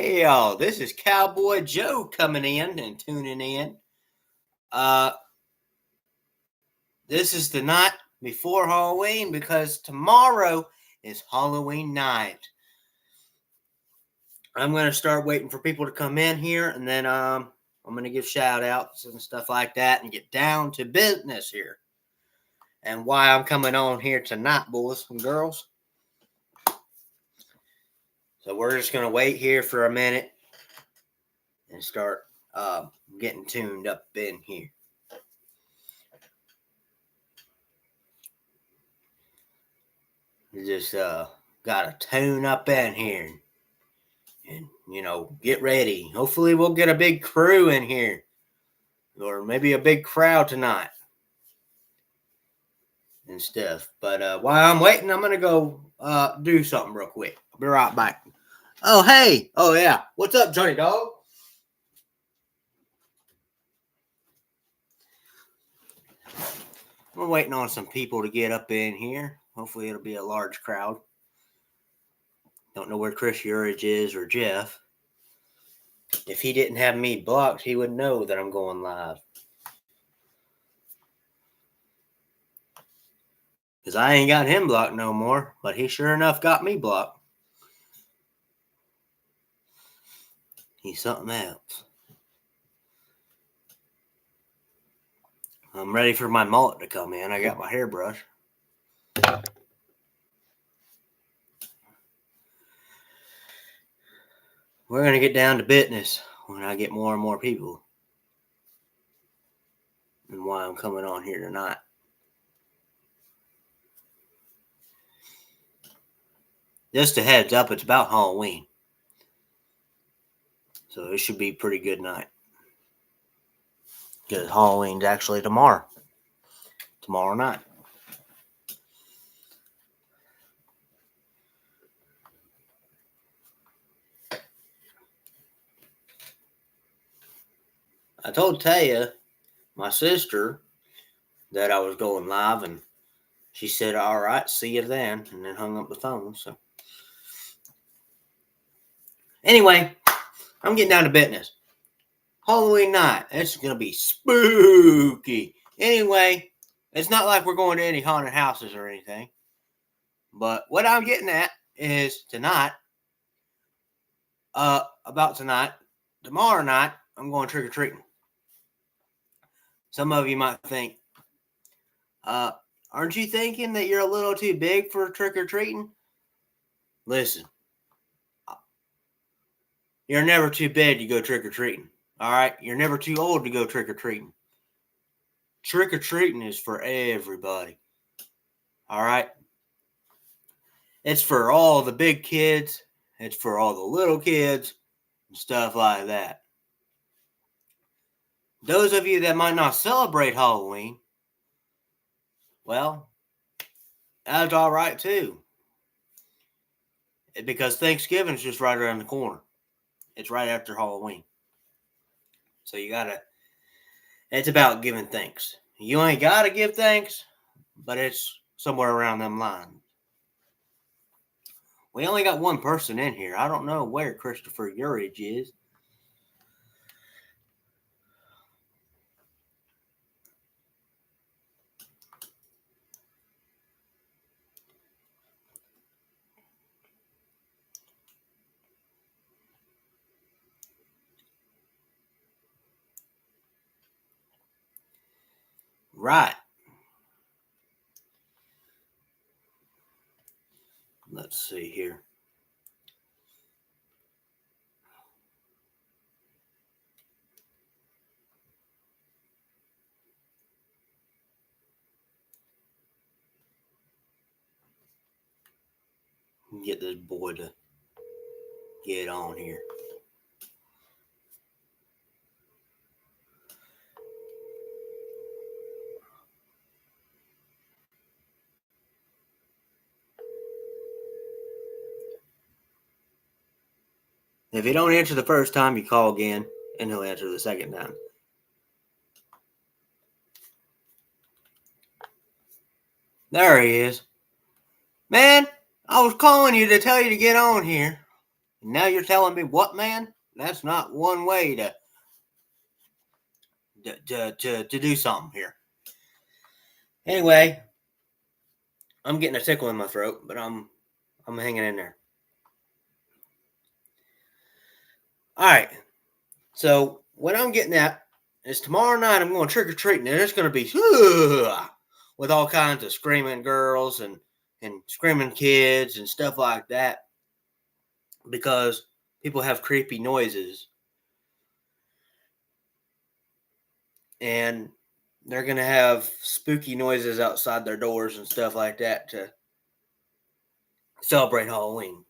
Hey y'all, this is Cowboy Joe coming in and tuning in. Uh this is the night before Halloween because tomorrow is Halloween night. I'm gonna start waiting for people to come in here and then I'm gonna give shout outs and stuff like that and get down to business here. And why I'm coming on here tonight, boys and girls. So we're just gonna wait here for a minute and start getting tuned up in here. Just gotta tune up in here and get ready. Hopefully we'll get a big crew in here or maybe a big crowd tonight and stuff. But while I'm waiting, I'm gonna go do something real quick. I'll be right back. Oh hey, oh yeah, what's up, Johnny Dog? I'm waiting on some people to get up in here. Hopefully it'll be a large crowd. Don't know where Chris Urich is or Jeff. If he didn't have me blocked, he would know that I'm going live. Because I ain't got him blocked no more, but he sure enough got me blocked. He's something else. I'm ready for my mullet to come in. I got my hairbrush. We're going to get down to business when I get more and more people. And why I'm coming on here tonight. Just a heads up, it's about Halloween. So it should be a pretty good night. Because Halloween's actually tomorrow. Tomorrow night. I told Taya, my sister, that I was going live, and she said, all right, see you then, and then hung up the phone. So anyway, I'm getting down to business. Halloween night, it's going to be spooky. Anyway, it's not like we're going to any haunted houses or anything. But what I'm getting at is tonight, tomorrow night, I'm going trick-or-treating. Some of you might think, aren't you thinking that you're a little too big for trick-or-treating? Listen, you're never too big to go trick-or-treating. All right? You're never too old to go trick-or-treating. Trick-or-treating is for everybody. All right? It's for all the big kids. It's for all the little kids and stuff like that. Those of you that might not celebrate Halloween, well, that's all right too. Because Thanksgiving's just right around the corner. It's right after Halloween. So it's about giving thanks. You ain't got to give thanks, but it's somewhere around them lines. We only got one person in here. I don't know where Christopher Urich is. Right. Let's see here. Get this boy to get on here. If he don't answer the first time, you call again, and he'll answer the second time. There he is. Man, I was calling you to tell you to get on here. And now you're telling me what, man? That's not one way to do something here. Anyway, I'm getting a tickle in my throat, but I'm hanging in there. All right. So what I'm getting at is tomorrow night I'm going trick or treating, and it's going to be with all kinds of screaming girls and screaming kids and stuff like that, because people have creepy noises, and they're going to have spooky noises outside their doors and stuff like that to celebrate Halloween.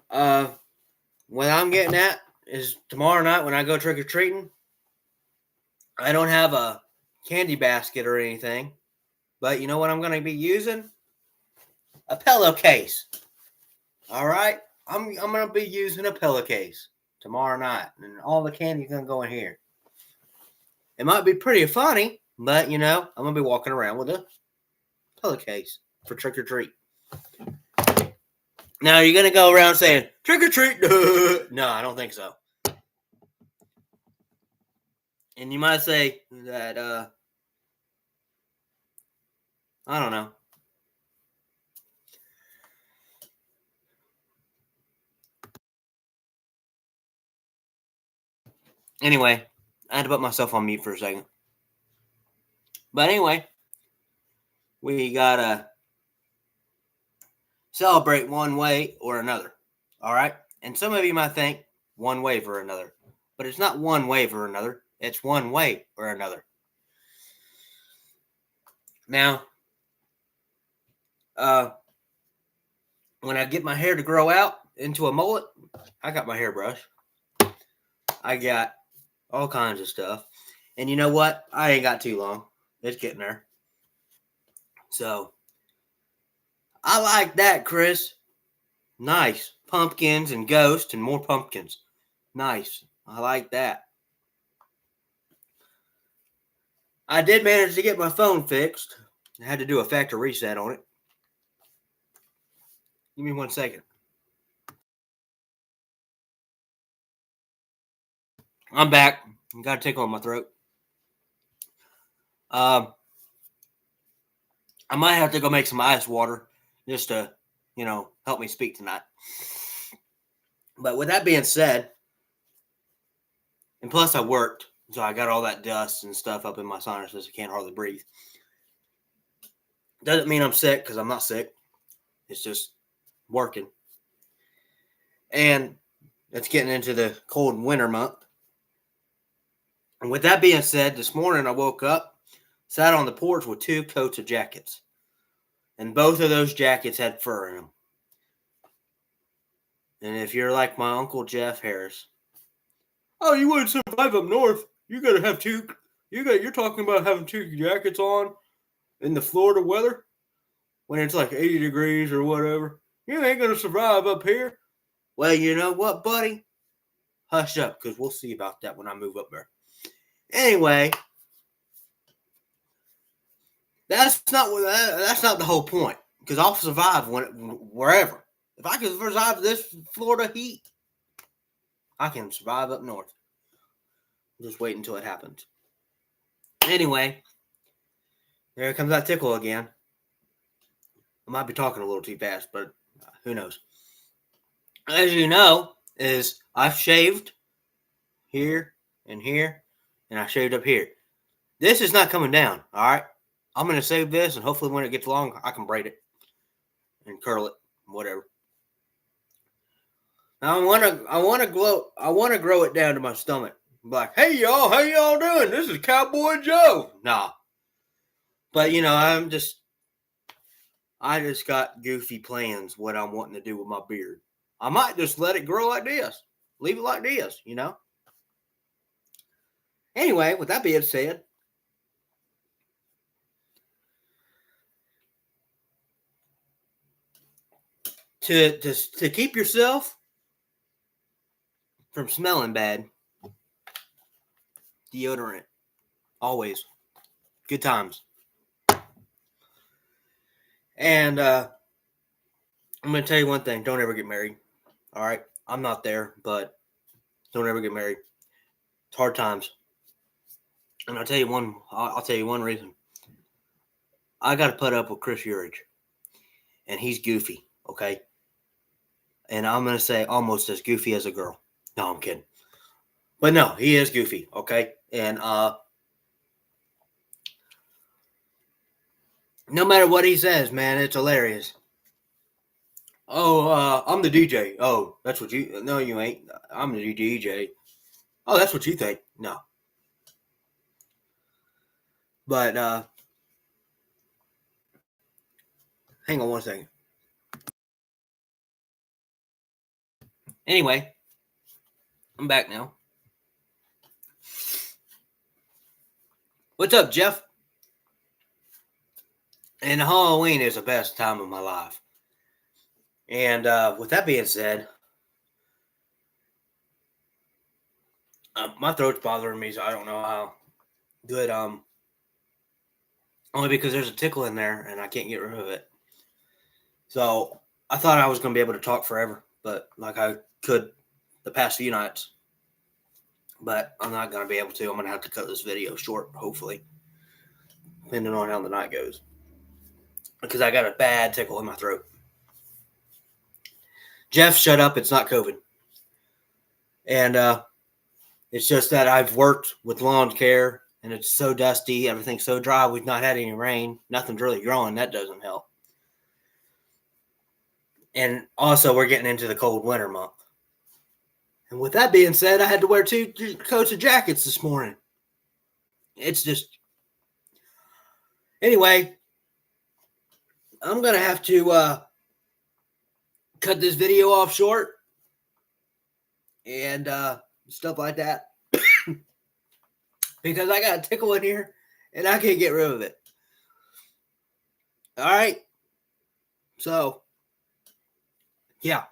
What I'm getting at is tomorrow night when I go trick or treating, I don't have a candy basket or anything, but you know what I'm going to be using? A pillowcase. All right, I'm going to be using a pillowcase tomorrow night, and all the candy's going to go in here. It might be pretty funny, but you know, I'm going to be walking around with a pillowcase for trick or treat. Now, you're going to go around saying, trick or treat? No, I don't think so. And you might say that, I don't know. Anyway, I had to put myself on mute for a second. But anyway, we got to celebrate one way or another. All right? And some of you might think one way or another. But it's not one way or another. It's one way or another. Now, when I get my hair to grow out into a mullet, I got my hairbrush. I got all kinds of stuff. And you know what? I ain't got too long. It's getting there. So, I like that, Chris. Nice. Pumpkins and ghosts and more pumpkins. Nice. I like that. I did manage to get my phone fixed. I had to do a factory reset on it. Give me 1 second. I'm back. Got a tickle in my throat. I might have to go make some ice water just to, help me speak tonight. But with that being said, and plus I worked, so I got all that dust and stuff up in my sinuses. I can't hardly breathe. Doesn't mean I'm sick, because I'm not sick. It's just working. And it's getting into the cold winter month. And with that being said, this morning I woke up, sat on the porch with 2 coats of jackets. And both of those jackets had fur in them. And if you're like my Uncle Jeff Harris, oh, you wouldn't survive up north. You gotta have 2. You're talking about having 2 jackets on in the Florida weather when it's like 80 degrees or whatever. You ain't gonna survive up here. Well, you know what, buddy? Hush up, because we'll see about that when I move up there. Anyway, that's not the whole point. Because I'll survive wherever. If I can survive this Florida heat, I can survive up north. Just wait until it happens. Anyway, there comes that tickle again. I might be talking a little too fast, but who knows? As you know, is I've shaved here and here, and I shaved up here. This is not coming down, all right? I'm going to save this, and hopefully when it gets long, I can braid it and curl it, whatever. Now I want to grow it down to my stomach. I'm like, hey y'all, how y'all doing? This is Cowboy Joe. Nah. But I just got goofy plans what I'm wanting to do with my beard. I might just let it grow like this. Leave it like this, Anyway, with that being said, to keep yourself from smelling bad, deodorant. Always. Good times. And I'm going to tell you one thing. Don't ever get married. All right? I'm not there, but don't ever get married. It's hard times. And I'll tell you one reason. I got to put up with Chris Urich. And he's goofy, okay? And I'm going to say almost as goofy as a girl. No, I'm kidding. But no, he is goofy, okay? And no matter what he says, man, it's hilarious. Oh, I'm the DJ. Oh, that's what you... No, you ain't. I'm the DJ. Oh, that's what you think. No. But, hang on one second. Anyway, I'm back now. What's up, Jeff? And Halloween is the best time of my life. And with that being said, my throat's bothering me, so I don't know how good. Only because there's a tickle in there and I can't get rid of it. So I thought I was going to be able to talk forever, but like I could the past few nights. But I'm not going to be able to. I'm going to have to cut this video short, hopefully, depending on how the night goes. Because I got a bad tickle in my throat. Jeff, shut up. It's not COVID. And it's just that I've worked with lawn care, and it's so dusty. Everything's so dry. We've not had any rain. Nothing's really growing. That doesn't help. And also, we're getting into the cold winter month. And with that being said, I had to wear 2 coats of jackets this morning. It's just... Anyway, I'm going to have to cut this video off short. And stuff like that. Because I got a tickle in here, and I can't get rid of it. All right? So, yeah.